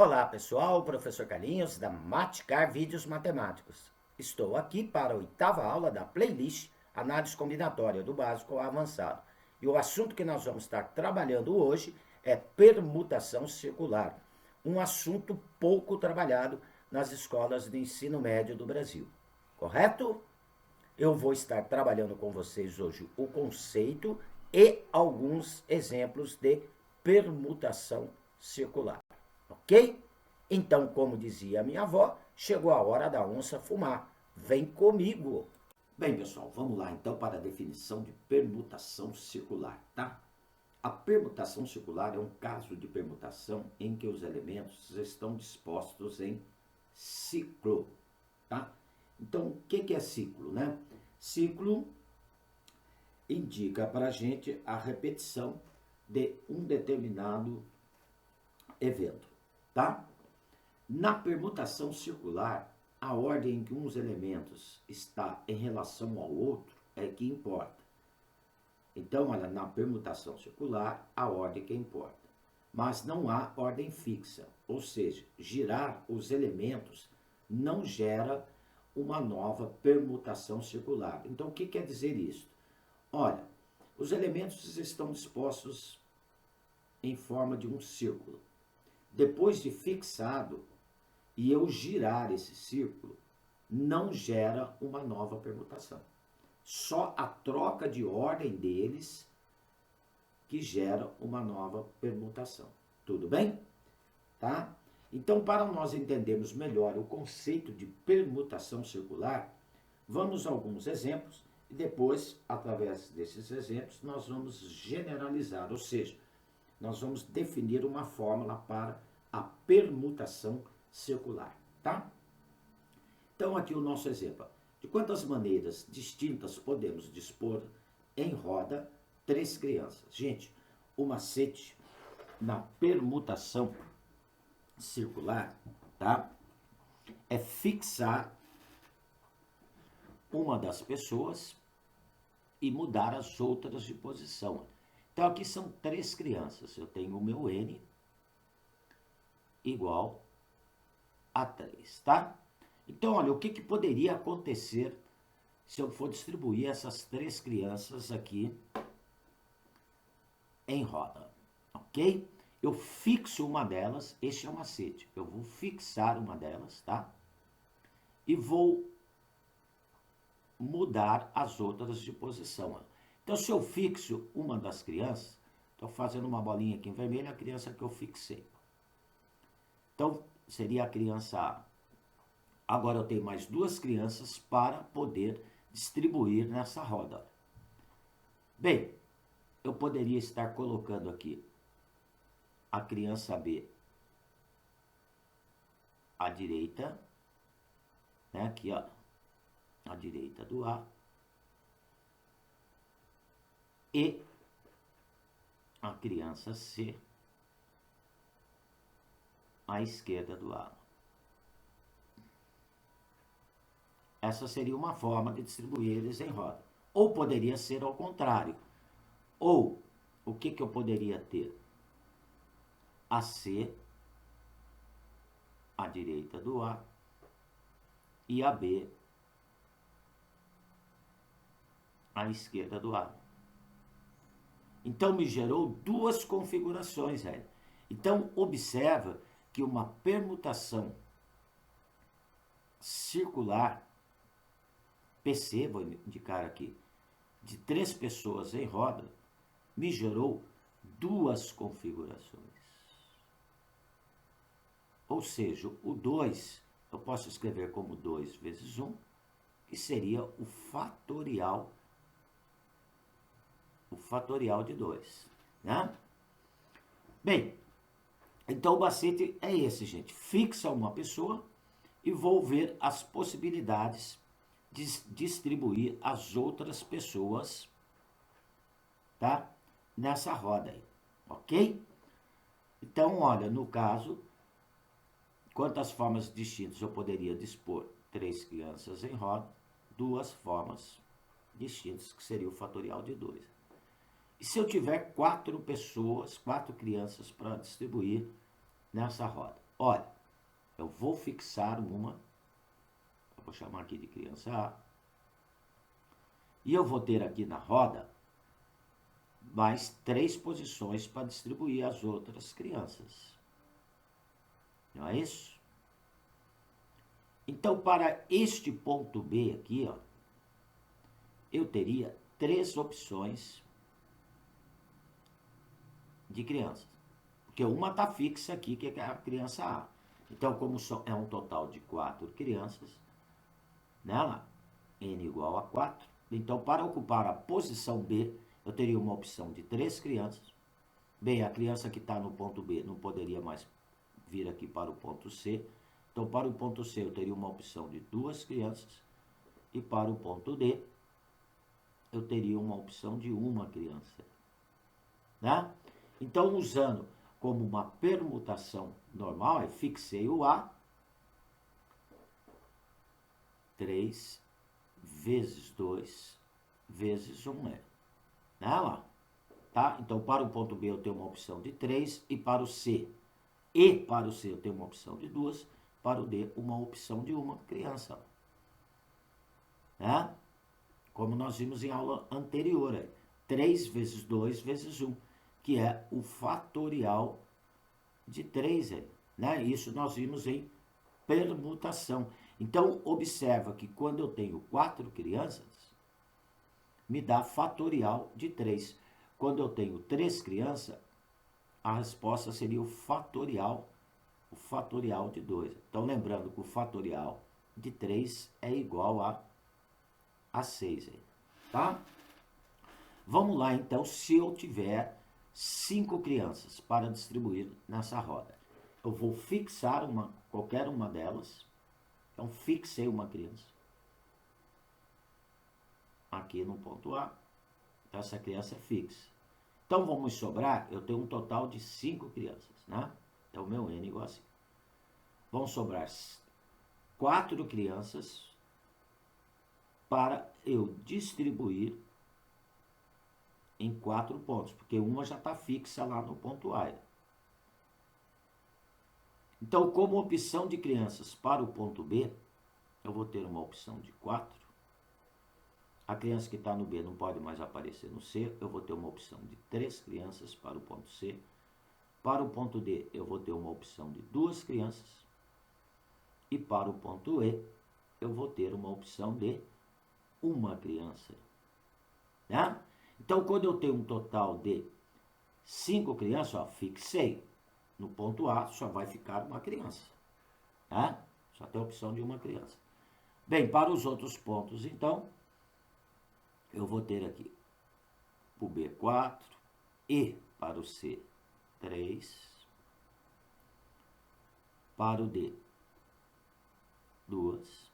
Olá pessoal, professor Carlinhos da Maticar Vídeos Matemáticos. Estou aqui para a 8ª aula da playlist Análise Combinatória do Básico ao Avançado. E o assunto que nós vamos estar trabalhando hoje é permutação circular, um assunto pouco trabalhado nas escolas de ensino médio do Brasil. Correto? Eu vou estar trabalhando com vocês hoje o conceito e alguns exemplos de permutação circular. Ok? Então, como dizia a minha avó, chegou a hora da onça fumar. Vem comigo! Bem, pessoal, vamos lá então para a definição de permutação circular, tá? A permutação circular é um caso de permutação em que os elementos estão dispostos em ciclo, tá? Então, o que é ciclo, né? Ciclo indica para a gente a repetição de um determinado evento, tá? Na permutação circular, a ordem em que uns elementos está em relação ao outro é que importa. Então, olha, na permutação circular, a ordem que importa. Mas não há ordem fixa, ou seja, girar os elementos não gera uma nova permutação circular. Então, o que quer dizer isso? Olha, os elementos estão dispostos em forma de um círculo. Depois de fixado, e eu girar esse círculo, não gera uma nova permutação. Só a troca de ordem deles que gera uma nova permutação. Tudo bem? Tá? Então, para nós entendermos melhor o conceito de permutação circular, vamos a alguns exemplos e depois, através desses exemplos, nós vamos generalizar, ou seja, nós vamos definir uma fórmula para a permutação circular, tá? Então, aqui o nosso exemplo. De quantas maneiras distintas podemos dispor em roda 3 crianças? Gente, o macete na permutação circular, tá? É fixar uma das pessoas e mudar as outras de posição. Então, aqui são 3 crianças. Eu tenho o meu N igual a 3, tá? Então, olha, o que poderia acontecer se eu for distribuir essas 3 crianças aqui em roda, ok? Eu fixo uma delas, este é o macete, eu vou fixar uma delas, tá? E vou mudar as outras de posição. Então, se eu fixo uma das crianças, estou fazendo uma bolinha aqui em vermelho, a criança que eu fixei. Então, seria a criança A. Agora eu tenho mais 2 crianças para poder distribuir nessa roda. Bem, eu poderia estar colocando aqui a criança B à direita, né? Aqui, ó, à direita do A. E a criança C à esquerda do A. Essa seria uma forma de distribuir eles em roda. Ou poderia ser ao contrário. Ou, o que eu poderia ter? A C à direita do A e a B à esquerda do A. Então, me gerou 2 configurações, velho. Então, observa que uma permutação circular, PC, vou indicar aqui, de 3 pessoas em roda, me gerou 2 configurações. Ou seja, o 2, eu posso escrever como 2 vezes 1, que seria o fatorial de 2, né? Bem, então o macete é esse, gente. Fixa uma pessoa e vou ver as possibilidades de distribuir as outras pessoas, tá? Nessa roda aí, ok? Então, olha, no caso, quantas formas distintas eu poderia dispor 3 crianças em roda? 2 formas distintas, que seria o fatorial de 2. E se eu tiver 4 pessoas, 4 crianças para distribuir nessa roda? Olha, eu vou fixar uma, eu vou chamar aqui de criança A, e eu vou ter aqui na roda mais 3 posições para distribuir as outras crianças. Não é isso? Então, para este ponto B aqui, ó, eu teria 3 opções de crianças. Porque uma está fixa aqui, que é a criança A. Então, como é um total de 4 crianças, nela, n igual a 4. Então, para ocupar a posição B, eu teria uma opção de 3 crianças. Bem, a criança que está no ponto B não poderia mais vir aqui para o ponto C. Então, para o ponto C, eu teria uma opção de 2 crianças. E para o ponto D, eu teria uma opção de 1 criança. Né? Então, usando como uma permutação normal, eu fixei o A, 3 vezes 2 vezes 1 é. Né, lá? Tá? Então, para o ponto B eu tenho uma opção de 3 e para o C. E para o C eu tenho uma opção de 2, para o D uma opção de 1 criança. Né? Como nós vimos em aula anterior, 3 vezes 2 vezes 1, que é o fatorial de 3. Né? Isso nós vimos em permutação. Então, observa que quando eu tenho 4 crianças, me dá fatorial de 3. Quando eu tenho 3 crianças, a resposta seria o fatorial de 2. Então, lembrando que o fatorial de 3 é igual a 6. Tá? Vamos lá, então, se eu tiver 5 crianças para distribuir nessa roda. Eu vou fixar qualquer uma delas. Então, fixei uma criança aqui no ponto A. Então, essa criança é fixa. Então, vamos sobrar, eu tenho um total de 5 crianças, né? Então, o meu N igual a 5. Vão sobrar 4 crianças para eu distribuir em 4 pontos, porque uma já está fixa lá no ponto A. Então, como opção de crianças para o ponto B, eu vou ter uma opção de 4. A criança que está no B não pode mais aparecer no C, eu vou ter uma opção de 3 crianças para o ponto C. Para o ponto D, eu vou ter uma opção de 2 crianças. E para o ponto E, eu vou ter uma opção de 1 criança. Né? Então, quando eu tenho um total de 5 crianças, ó, fixei. No ponto A, só vai ficar uma criança. Né? Só tem a opção de 1 criança. Bem, para os outros pontos, então, eu vou ter aqui o B 4 e para o C 3, para o D 2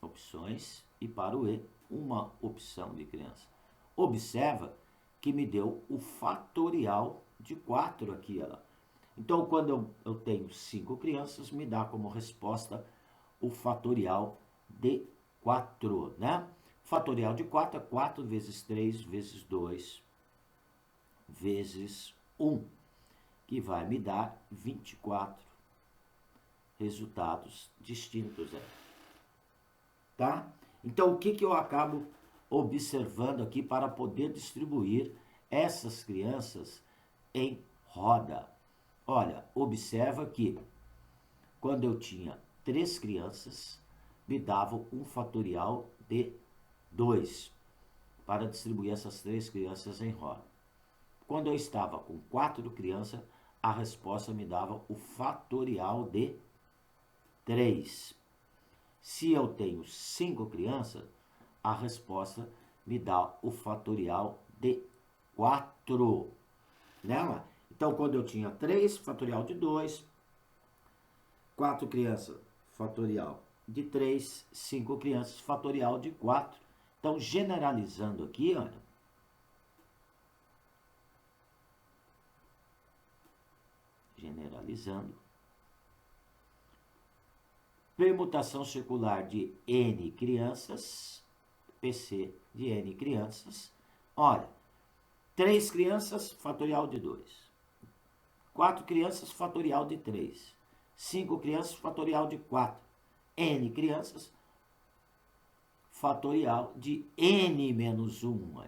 opções e para o E uma opção de criança. Observa que me deu o fatorial de 4 aqui, ó. Então, quando eu tenho 5 crianças, me dá como resposta o fatorial de 4, né? Fatorial de 4 é 4 vezes 3 vezes 2 vezes 1, que vai me dar 24 resultados distintos. Tá? Então, o que eu acabo observando aqui para poder distribuir essas crianças em roda? Olha, observa que quando eu tinha 3 crianças, me davam um fatorial de 2 para distribuir essas 3 crianças em roda. Quando eu estava com 4 crianças, a resposta me dava o fatorial de 3. Se eu tenho 5 crianças, a resposta me dá o fatorial de 4. Né? Então, quando eu tinha 3, fatorial de 2, 4 crianças, fatorial de 3, 5 crianças, fatorial de 4. Então, generalizando aqui, olha, permutação circular de N crianças, PC de N crianças, olha, 3 crianças, fatorial de 2, 4 crianças, fatorial de 3, 5 crianças, fatorial de 4. N crianças, fatorial de N menos 1.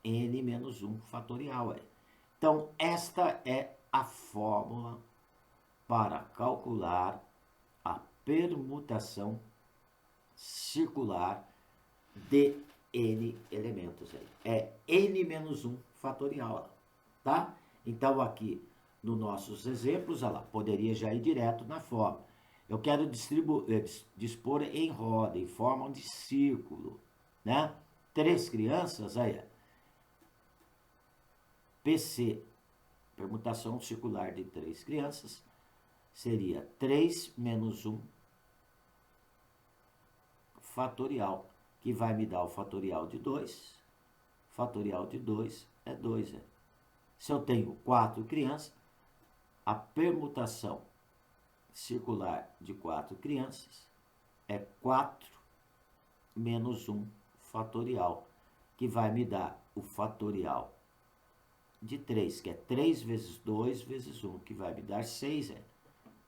N menos 1 fatorial. Então, esta é a fórmula para calcular a permutação circular de N elementos. É N menos 1 fatorial, tá? Então, aqui nos nossos exemplos, olha lá, poderia já ir direto na fórmula. Eu quero dispor em roda, em forma de círculo, né? 3 crianças, aí, PC, permutação circular de 3 crianças, seria 3 menos 1 fatorial, que vai me dar o fatorial de 2. Fatorial de 2 é 2. Se eu tenho 4 crianças, a permutação circular de 4 crianças é 4 menos 1 fatorial, que vai me dar o fatorial de 3, que é 3 vezes 2 vezes 1, que vai me dar 6,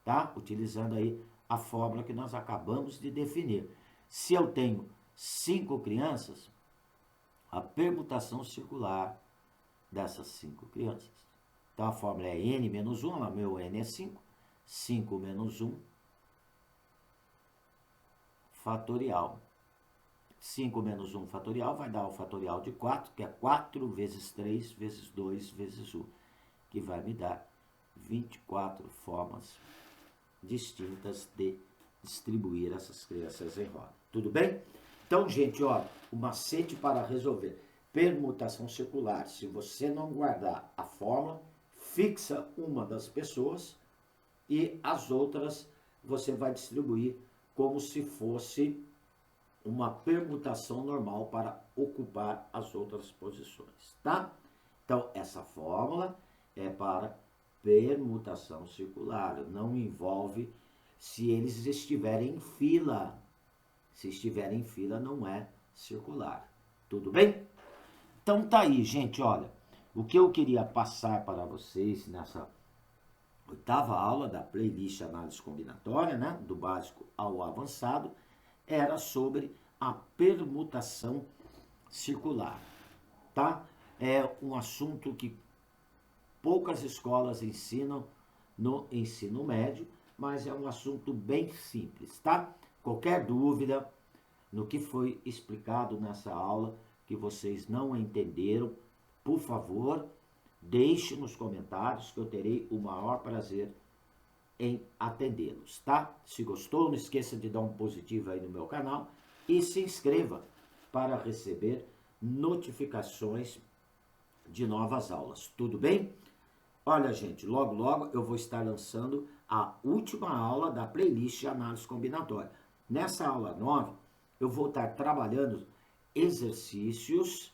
tá? Utilizando aí a fórmula que nós acabamos de definir. Se eu tenho 5 crianças, a permutação circular dessas 5 crianças. Então, a fórmula é N menos 1, meu N é 5. 5 menos 1 fatorial. 5 menos 1 fatorial vai dar o fatorial de 4, que é 4 vezes 3 vezes 2 vezes 1, que vai me dar 24 formas distintas de distribuir essas crianças em roda. Tudo bem? Então, gente, ó, o macete para resolver permutação circular, se você não guardar a fórmula, fixa uma das pessoas e as outras você vai distribuir como se fosse uma permutação normal para ocupar as outras posições, tá? Então, essa fórmula é para permutação circular, não envolve se eles estiverem em fila. Se estiverem em fila, não é circular. Tudo bem? Então, tá aí, gente, olha, o que eu queria passar para vocês nessa 8ª aula da playlist Análise Combinatória, né, do básico ao avançado, era sobre a permutação circular, tá? É um assunto que poucas escolas ensinam no ensino médio, mas é um assunto bem simples, tá? Qualquer dúvida no que foi explicado nessa aula que vocês não entenderam, por favor, deixe nos comentários que eu terei o maior prazer em atendê-los, tá? Se gostou, não esqueça de dar um positivo aí no meu canal e se inscreva para receber notificações de novas aulas, tudo bem? Olha, gente, logo, logo eu vou estar lançando a última aula da playlist de análise combinatória. Nessa aula 9, eu vou estar trabalhando exercícios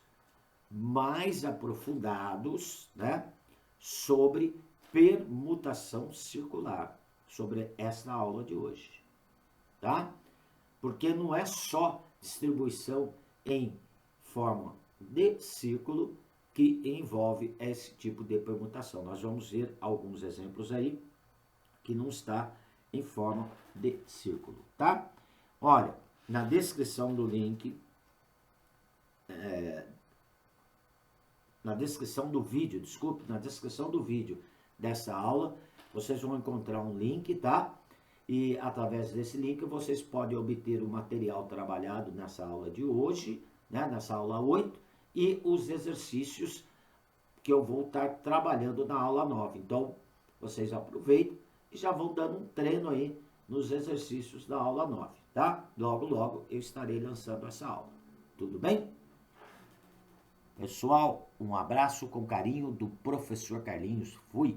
mais aprofundados, né, sobre permutação circular, sobre essa aula de hoje, tá? Porque não é só distribuição em forma de círculo que envolve esse tipo de permutação. Nós vamos ver alguns exemplos aí que não está em forma de círculo, tá? Olha, na descrição do link, na descrição do vídeo dessa aula, vocês vão encontrar um link, tá? E através desse link vocês podem obter o material trabalhado nessa aula de hoje, né? Nessa aula 8, e os exercícios que eu vou estar trabalhando na aula 9. Então, vocês aproveitem e já vão dando um treino aí nos exercícios da aula 9, tá? Logo, logo eu estarei lançando essa aula. Tudo bem? Pessoal, um abraço com carinho do professor Carlinhos. Fui!